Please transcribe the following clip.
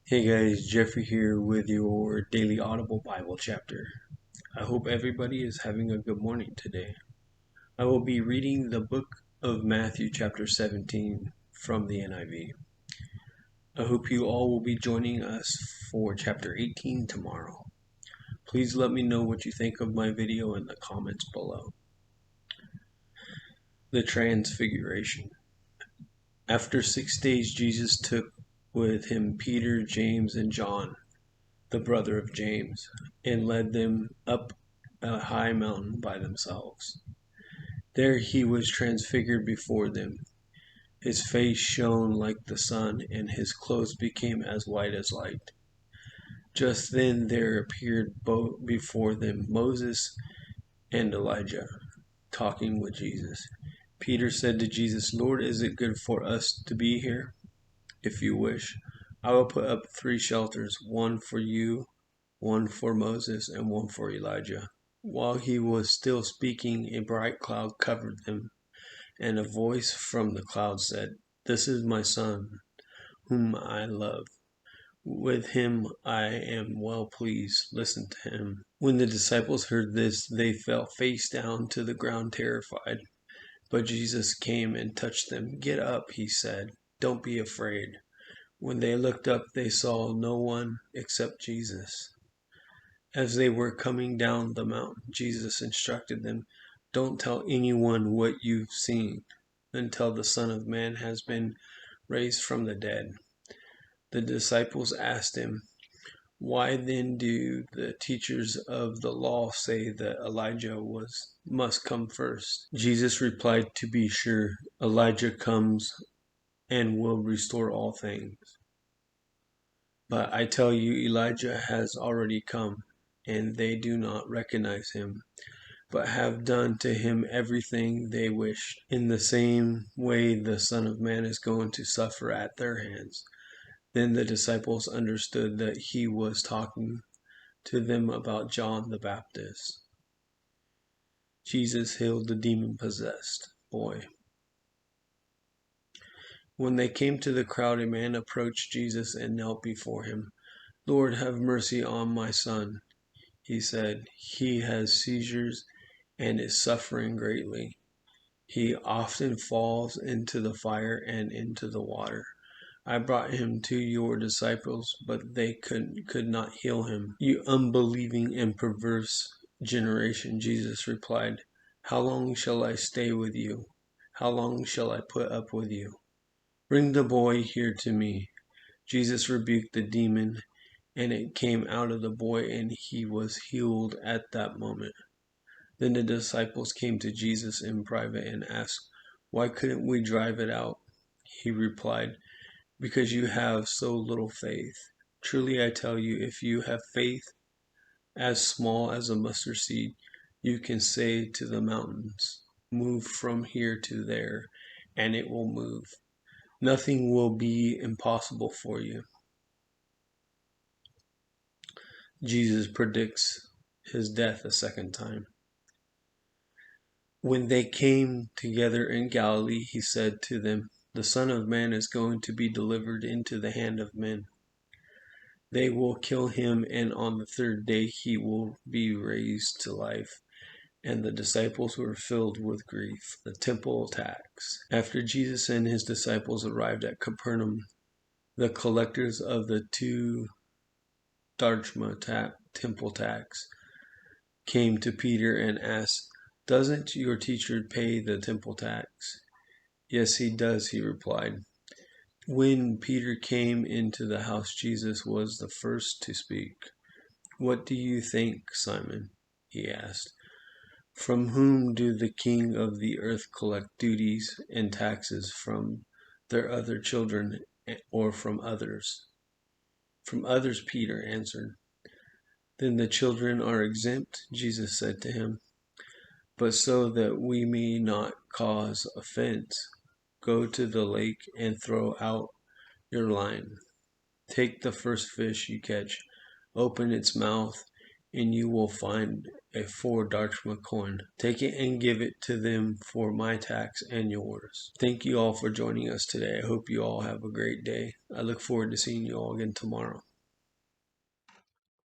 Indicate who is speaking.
Speaker 1: Hey guys, Jeffrey here with your daily audible Bible chapter. I hope everybody is having a good morning today. I will be reading the book of Matthew chapter 17 from the NIV. I hope you all will be joining us for chapter 18 tomorrow. Please let me know what you think of my video in the comments below. The Transfiguration. After 6 days, Jesus took with him Peter, James, and John, the brother of James, and led them up a high mountain by themselves. There he was transfigured before them. His face shone like the sun, and his clothes became as white as light. Just then there appeared before them Moses and Elijah, talking with Jesus. Peter said to Jesus, "Lord, is it good for us to be here? If you wish, I will put up 3 shelters, one for you, one for Moses, and one for Elijah." While he was still speaking, a bright cloud covered them, and a voice from the cloud said, "This is my son, whom I love. With him I am well pleased. Listen to him." When the disciples heard this, they fell face down to the ground terrified. But Jesus came and touched them. "Get up," he said. "Don't be afraid." When they looked up, they saw no one except Jesus. As they were coming down the mountain, Jesus instructed them, "Don't tell anyone what you've seen until the Son of Man has been raised from the dead." The disciples asked him, "Why then do the teachers of the law say that Elijah must come first?" Jesus replied, "To be sure, Elijah comes and will restore all things. But I tell you, Elijah has already come, and they do not recognize him, but have done to him everything they wished. In the same way the Son of Man is going to suffer at their hands." Then the disciples understood that he was talking to them about John the Baptist. Jesus healed the demon-possessed boy. When they came to the crowd, a man approached Jesus and knelt before him. "Lord, have mercy on my son," he said. "He has seizures and is suffering greatly. He often falls into the fire and into the water. I brought him to your disciples, but they could not heal him." "You unbelieving and perverse generation," Jesus replied, "how long shall I stay with you? How long shall I put up with you? Bring the boy here to me." Jesus rebuked the demon, and it came out of the boy, and he was healed at that moment. Then the disciples came to Jesus in private and asked, "Why couldn't we drive it out?" He replied, "Because you have so little faith. Truly I tell you, if you have faith as small as a mustard seed, you can say to the mountains, 'Move from here to there,' and it will move. Nothing will be impossible for you." Jesus predicts his death a second time. When they came together in Galilee, he said to them, "The Son of Man is going to be delivered into the hand of men. They will kill him, and on the 3rd day he will be raised to life." And the disciples were filled with grief. The temple tax. After Jesus and his disciples arrived at Capernaum, the collectors of the 2 drachma temple tax came to Peter and asked, "Doesn't your teacher pay the temple tax?" "Yes, he does," he replied. When Peter came into the house, Jesus was the first to speak. "What do you think, Simon?" he asked. "From whom do the king of the earth collect duties and taxes? From their other children or from others?" "From others," Peter answered. "Then the children are exempt," Jesus said to him. "But so that we may not cause offense, go to the lake and throw out your line. Take the first fish you catch, open its mouth, and you will find a 4 drachma coin. Take it and give it to them for my tax and yours. Thank you all for joining us today. I hope you all have a great day. I look forward to seeing you all again tomorrow.